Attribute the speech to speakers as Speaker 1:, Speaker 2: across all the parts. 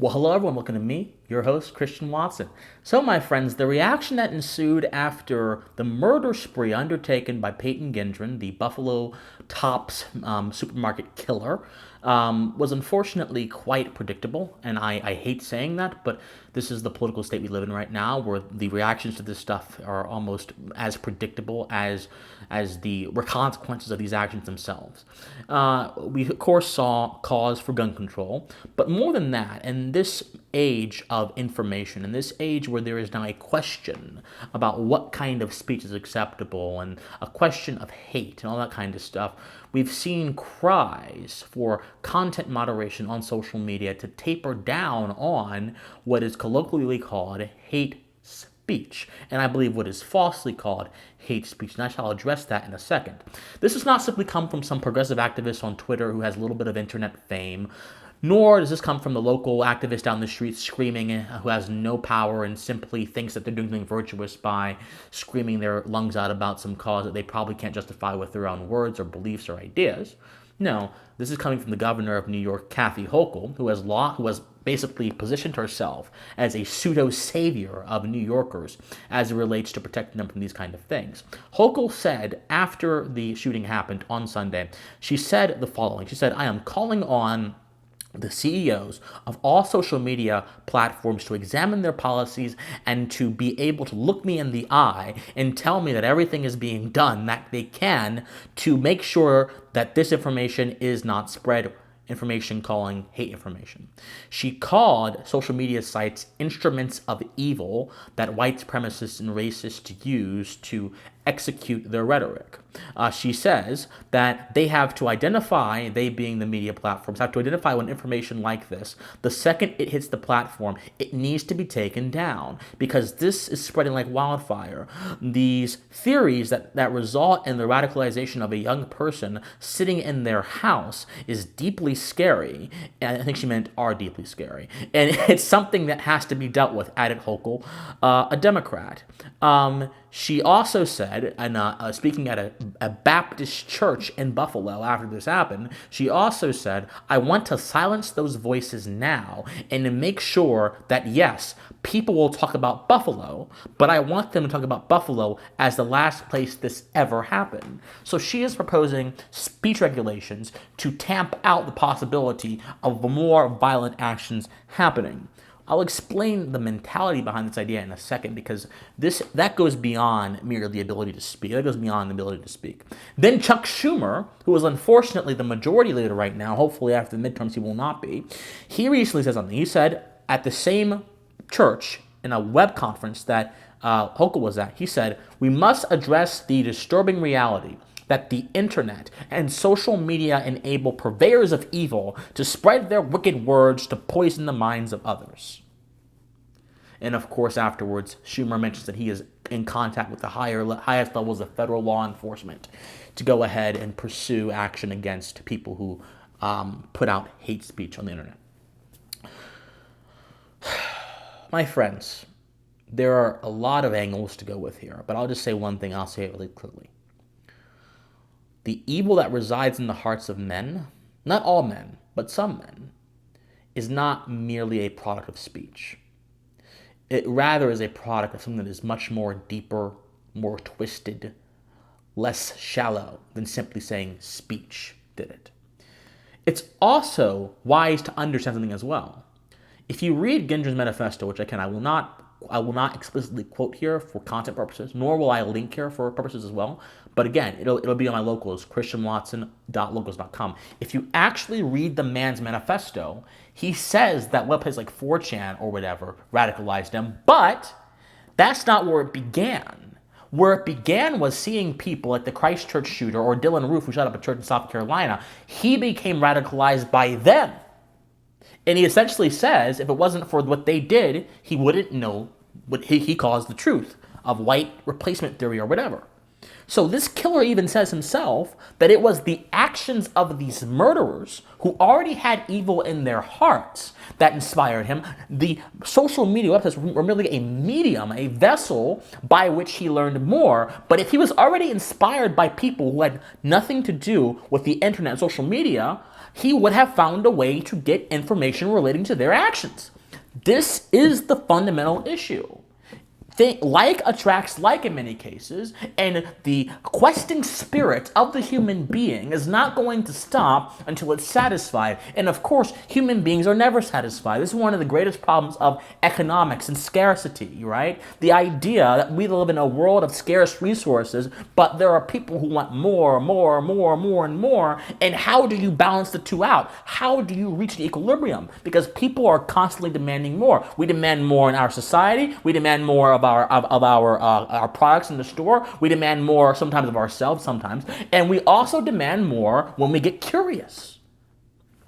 Speaker 1: Well, hello everyone, welcome to me, your host, Christian Watson. So, my friends, the reaction that ensued after the murder spree undertaken by Peyton Gendron, the Buffalo Tops supermarket killer, was unfortunately quite predictable, and I hate saying that, but this is the political state we live in right now, where the reactions to this stuff are almost as predictable as the consequences of these actions themselves. We of course saw cause for gun control, but more than that, in this age of information, in this age where there is now a question about what kind of speech is acceptable and a question of hate and all that kind of stuff, we've seen cries for content moderation on social media to taper down on what is colloquially called hate speech, and I believe what is falsely called hate speech, and I shall address that in a second. This does not simply come from some progressive activist on Twitter who has a little bit of internet fame, nor does this come from the local activist down the street screaming who has no power and simply thinks that they're doing something virtuous by screaming their lungs out about some cause that they probably can't justify with their own words or beliefs or ideas. No, this is coming from the governor of New York, Kathy Hochul, who has basically positioned herself as a pseudo-savior of New Yorkers as it relates to protecting them from these kind of things. Hochul said after the shooting happened on Sunday, she said the following. She said, "I am calling on the CEOs of all social media platforms to examine their policies and to be able to look me in the eye and tell me that everything is being done that they can to make sure that this information is not spread." Information calling hate information. She called social media sites instruments of evil that white supremacists and racists use to execute their rhetoric. She says that they have to identify, they being the media platforms, have to identify when information like this, the second it hits the platform, it needs to be taken down because this is spreading like wildfire. These theories that result in the radicalization of a young person sitting in their house is deeply scary, and I think she meant are deeply scary, and it's something that has to be dealt with, added Hochul, a Democrat. She also said, and speaking at a Baptist church in Buffalo after this happened, she also said, "I want to silence those voices now and to make sure that, yes, people will talk about Buffalo, but I want them to talk about Buffalo as the last place this ever happened." So she is proposing speech regulations to tamp out the possibility of more violent actions happening. I'll explain the mentality behind this idea in a second because that goes beyond merely the ability to speak. That goes beyond the ability to speak. Then Chuck Schumer, who is unfortunately the majority leader right now, hopefully after the midterms he will not be, he recently said something. He said at the same church in a web conference that Hochul was at, he said, "We must address the disturbing reality that the internet and social media enable purveyors of evil to spread their wicked words to poison the minds of others." And of course, afterwards, Schumer mentions that he is in contact with the highest levels of federal law enforcement to go ahead and pursue action against people who put out hate speech on the internet. My friends, there are a lot of angles to go with here, but I'll just say one thing. I'll say it really clearly. The evil that resides in the hearts of men, not all men, but some men, is not merely a product of speech. It rather is a product of something that is much more deeper, more twisted, less shallow than simply saying speech did it. It's also wise to understand something as well. If you read Gendron's manifesto, which I will not explicitly quote here for content purposes, nor will I link here for purposes as well. But again, it'll be on my locals, christianwatson.locals.com. If you actually read the man's manifesto, he says that websites like 4chan or whatever radicalized him, but that's not where it began. Where it began was seeing people like the Christchurch shooter or Dylan Roof, who shot up a church in South Carolina. He became radicalized by them. And he essentially says if it wasn't for what they did, he wouldn't know what he calls the truth of white replacement theory or whatever. So this killer even says himself that it was the actions of these murderers who already had evil in their hearts that inspired him. The social media websites were merely a medium, a vessel by which he learned more. But if he was already inspired by people who had nothing to do with the internet and social media, he would have found a way to get information relating to their actions. This is the fundamental issue. Like attracts like in many cases, and the questing spirit of the human being is not going to stop until it's satisfied. And of course, human beings are never satisfied. This is one of the greatest problems of economics and scarcity, right? The idea that we live in a world of scarce resources, but there are people who want more, and more. And how do you balance the two out? How do you reach the equilibrium? Because people are constantly demanding more. We demand more in our society. We demand more of our products in the store. We demand more sometimes of ourselves sometimes. And we also demand more when we get curious.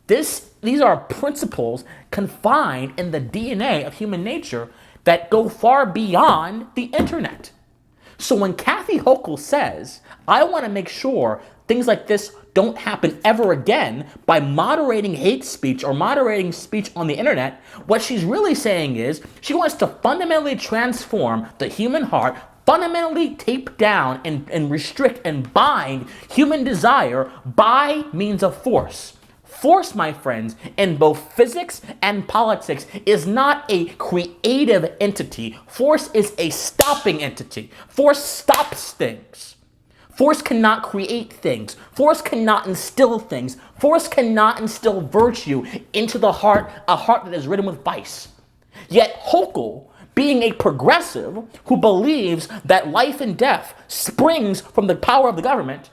Speaker 1: These are principles confined in the DNA of human nature that go far beyond the internet. So when Kathy Hochul says, I want to make sure things like this don't happen ever again by moderating hate speech or moderating speech on the internet, what she's really saying is she wants to fundamentally transform the human heart, fundamentally tape down and restrict and bind human desire by means of force. Force, my friends, in both physics and politics is not a creative entity. Force is a stopping entity. Force stops things. Force cannot create things. Force cannot instill things. Force cannot instill virtue into the heart, a heart that is ridden with vice. Yet Hochul, being a progressive who believes that life and death springs from the power of the government,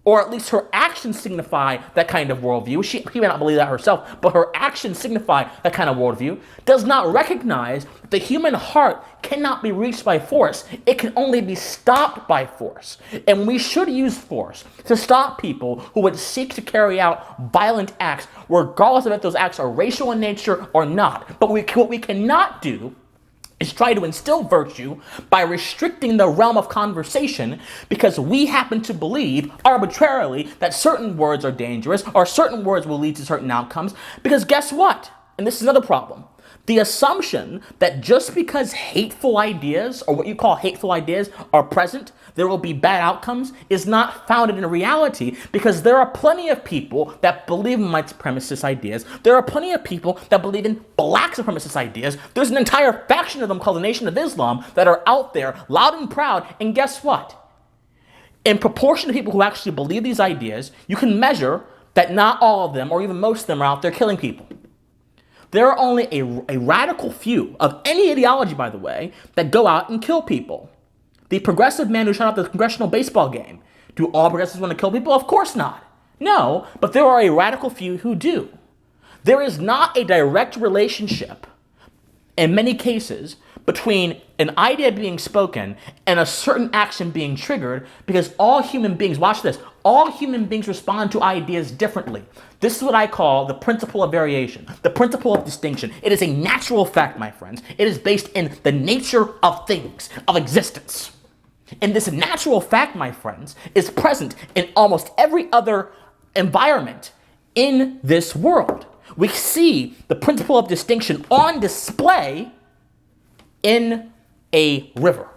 Speaker 1: or at least her actions signify that kind of worldview. She may not believe that herself, but her actions signify that kind of worldview, does not recognize that the human heart cannot be reached by force. It can only be stopped by force. And we should use force to stop people who would seek to carry out violent acts, regardless of if those acts are racial in nature or not. But what we cannot do is try to instill virtue by restricting the realm of conversation because we happen to believe arbitrarily that certain words are dangerous or certain words will lead to certain outcomes. Because guess what? And this is another problem. The assumption that just because hateful ideas, or what you call hateful ideas, are present, there will be bad outcomes is not founded in reality, because there are plenty of people that believe in white supremacist ideas. There are plenty of people that believe in black supremacist ideas. There's an entire faction of them called the Nation of Islam that are out there loud and proud. And guess what? In proportion to people who actually believe these ideas, you can measure that not all of them, or even most of them, are out there killing people. There are only a radical few of any ideology, by the way, that go out and kill people. The progressive man who shot up the congressional baseball game. Do all progressives want to kill people? Of course not. No, but there are a radical few who do. There is not a direct relationship, in many cases, between an idea being spoken and a certain action being triggered, because all human beings, watch this, all human beings respond to ideas differently. This is what I call the principle of variation, the principle of distinction. It is a natural fact, my friends. It is based in the nature of things, of existence. And this natural fact, my friends, is present in almost every other environment in this world. We see the principle of distinction on display in a river.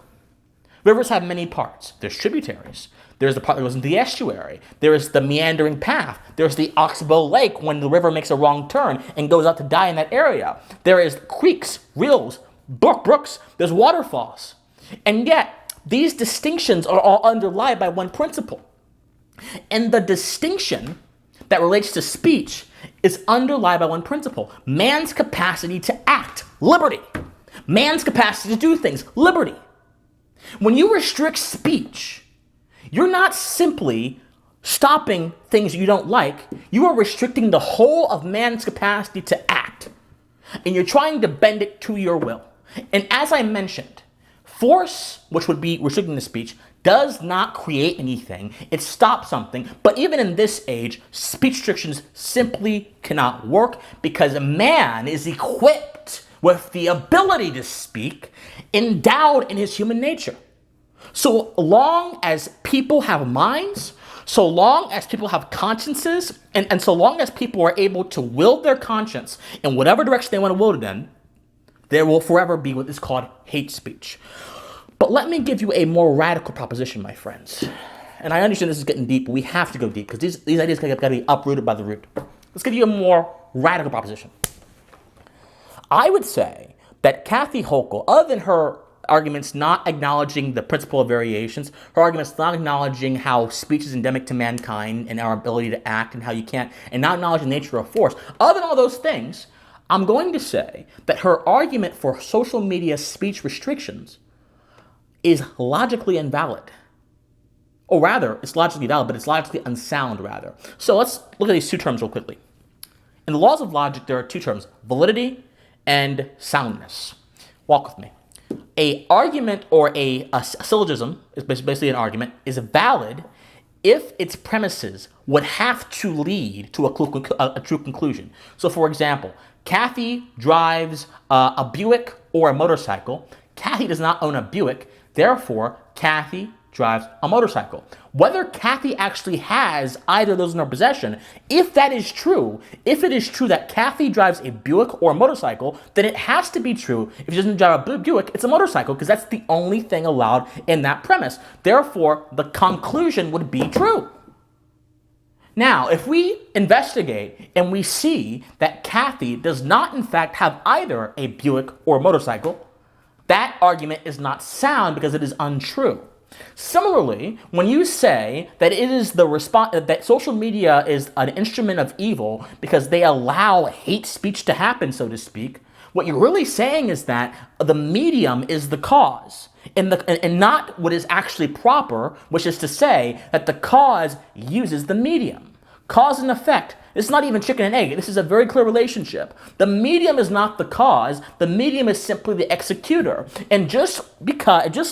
Speaker 1: Rivers have many parts. There's tributaries. There's the part that goes into the estuary. There is the meandering path. There's the Oxbow Lake when the river makes a wrong turn and goes out to die in that area. There is creeks, rills, brooks. There's waterfalls. And yet, these distinctions are all underlied by one principle. And the distinction that relates to speech is underlied by one principle: man's capacity to act, liberty. Man's capacity to do things, liberty. When you restrict speech, you're not simply stopping things you don't like. You are restricting the whole of man's capacity to act. And you're trying to bend it to your will. And as I mentioned, force, which would be restricting the speech, does not create anything. It stops something. But even in this age, speech restrictions simply cannot work because man is equipped with the ability to speak, endowed in his human nature. So long as people have minds, so long as people have consciences, and so long as people are able to will their conscience in whatever direction they want to will it in, there will forever be what is called hate speech. But let me give you a more radical proposition, my friends. And I understand this is getting deep, but we have to go deep because these ideas got to be uprooted by the root. Let's give you a more radical proposition. I would say that Kathy Hochul, other than her arguments not acknowledging the principle of variations, her arguments not acknowledging how speech is endemic to mankind and our ability to act and how you can't, and not acknowledging the nature of force, other than all those things, I'm going to say that her argument for social media speech restrictions is logically invalid. Or rather, it's logically valid, but it's logically unsound, rather. So let's look at these two terms real quickly. In the laws of logic, there are two terms, validity and soundness. Walk with me. A argument or a syllogism, is basically an argument, is valid if its premises would have to lead to a true conclusion. So for example, Kathy drives a Buick or a motorcycle. Kathy does not own a Buick, therefore Kathy drives a motorcycle. Whether Kathy actually has either of those in her possession, if that is true, if it is true that Kathy drives a Buick or a motorcycle, then it has to be true. If she doesn't drive a Buick, it's a motorcycle, because that's the only thing allowed in that premise. Therefore, the conclusion would be true. Now, if we investigate and we see that Kathy does not in fact have either a Buick or a motorcycle, that argument is not sound because it is untrue. Similarly, when you say that it is that social media is an instrument of evil because they allow hate speech to happen, so to speak, what you're really saying is that the medium is the cause, and not what is actually proper, which is to say that the cause uses the medium. Cause and effect. It's not even chicken and egg. This is a very clear relationship. The medium is not the cause. The medium is simply the executor. And just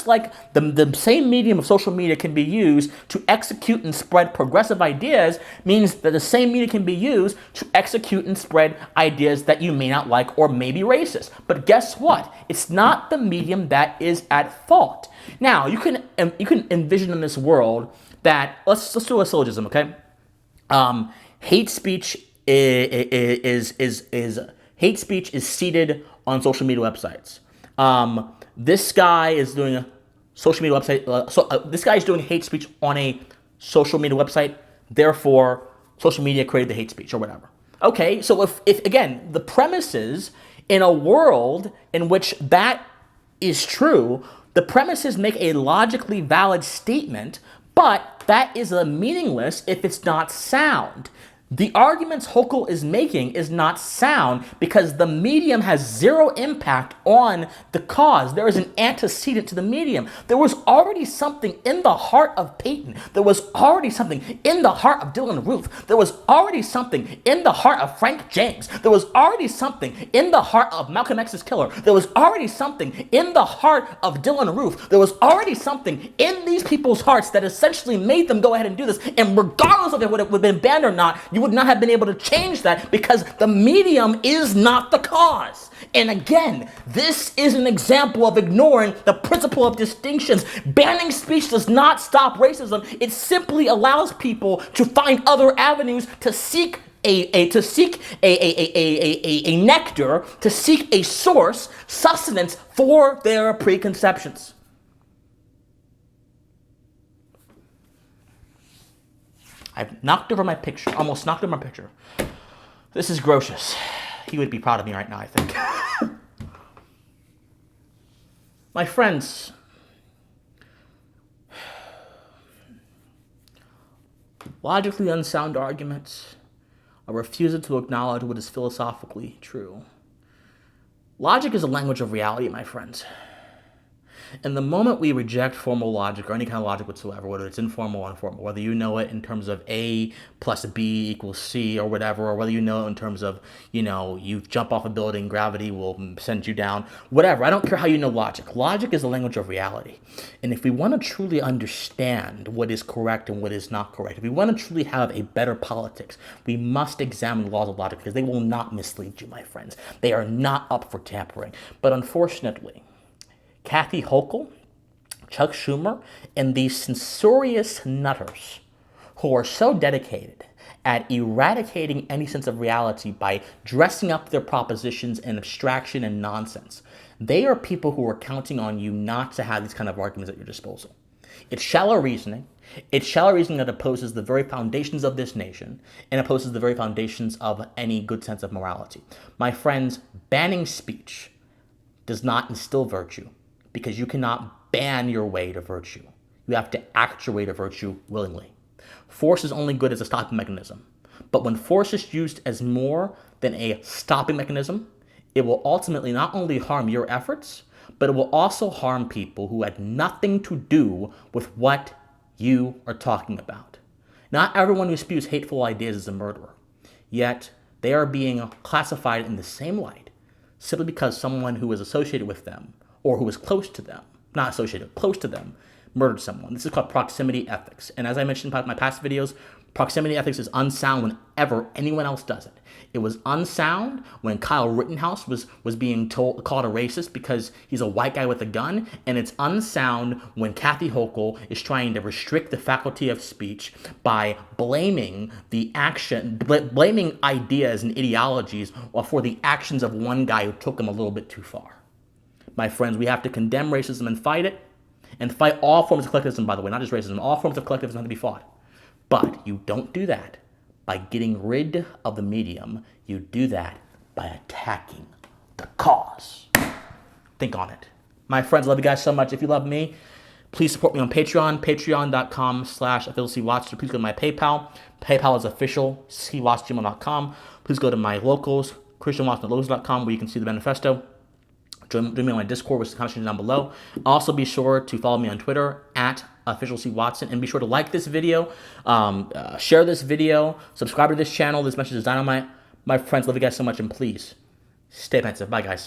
Speaker 1: like the same medium of social media can be used to execute and spread progressive ideas, means that the same media can be used to execute and spread ideas that you may not like or may be racist. But guess what? It's not the medium that is at fault. Now, you can envision in this world that, let's do a syllogism, okay? Hate speech is seated on social media websites. This guy is doing a social media website. This guy is doing hate speech on a social media website. Therefore, social media created the hate speech or whatever. Okay, so if again the premise is in a world in which that is true, the premises make a logically valid statement, but that is meaningless if it's not sound. The arguments Hochul is making is not sound because the medium has zero impact on the cause. There is an antecedent to the medium. There was already something in the heart of Peyton. There was already something in the heart of Dylan Roof. There was already something in the heart of Frank James. There was already something in the heart of Malcolm X's killer. There was already something in the heart of Dylan Roof. There was already something in these people's hearts that essentially made them go ahead and do this. And regardless of if it would have been banned or not, you would not have been able to change that because the medium is not the cause. And again, this is an example of ignoring the principle of distinctions. Banning speech does not stop racism. It simply allows people to find other avenues to seek a nectar, to seek a source, sustenance for their preconceptions. I've knocked over my picture, almost knocked over my picture. This is Grotius. He would be proud of me right now, I think. My friends, logically unsound arguments, a refusal to acknowledge what is philosophically true. Logic is a language of reality, my friends. And the moment we reject formal logic or any kind of logic whatsoever, whether it's informal or informal, whether you know it in terms of A plus B equals C or whatever, or whether you know it in terms of, you jump off a building, gravity will send you down, whatever. I don't care how you know logic. Logic is a language of reality. And if we want to truly understand what is correct and what is not correct, if we want to truly have a better politics, we must examine the laws of logic because they will not mislead you, my friends. They are not up for tampering. But unfortunately, Kathy Hochul, Chuck Schumer, and these censorious nutters who are so dedicated at eradicating any sense of reality by dressing up their propositions in abstraction and nonsense, they are people who are counting on you not to have these kind of arguments at your disposal. It's shallow reasoning. It's shallow reasoning that opposes the very foundations of this nation and opposes the very foundations of any good sense of morality. My friends, banning speech does not instill virtue because you cannot ban your way to virtue. You have to act your way to virtue willingly. Force is only good as a stopping mechanism. But when force is used as more than a stopping mechanism, it will ultimately not only harm your efforts, but it will also harm people who had nothing to do with what you are talking about. Not everyone who spews hateful ideas is a murderer, yet they are being classified in the same light simply because someone who is associated with them or who is close to them, not associated, close to them, murdered someone. This is called proximity ethics. And as I mentioned in my past videos, proximity ethics is unsound whenever anyone else does it. It was unsound when Kyle Rittenhouse was being called a racist because he's a white guy with a gun, and it's unsound when Kathy Hochul is trying to restrict the faculty of speech by blaming ideas and ideologies for the actions of one guy who took them a little bit too far. My friends, we have to condemn racism and fight it, and fight all forms of collectivism, by the way, not just racism. All forms of collectivism have to be fought. But you don't do that by getting rid of the medium. You do that by attacking the cause. Think on it. My friends, I love you guys so much. If you love me, please support me on Patreon, patreon.com/officialcwatch. Please go to my PayPal. PayPal is officialcwatch@gmail.com. Please go to my locals, christianwatson.locals.com, where you can see the manifesto. Join me on my Discord, which is the conversation down below. Also, be sure to follow me on Twitter @officialcwatson, and be sure to like this video, share this video, subscribe to this channel. This message is dynamite. My friends, love you guys so much, and please stay pensive. Bye, guys.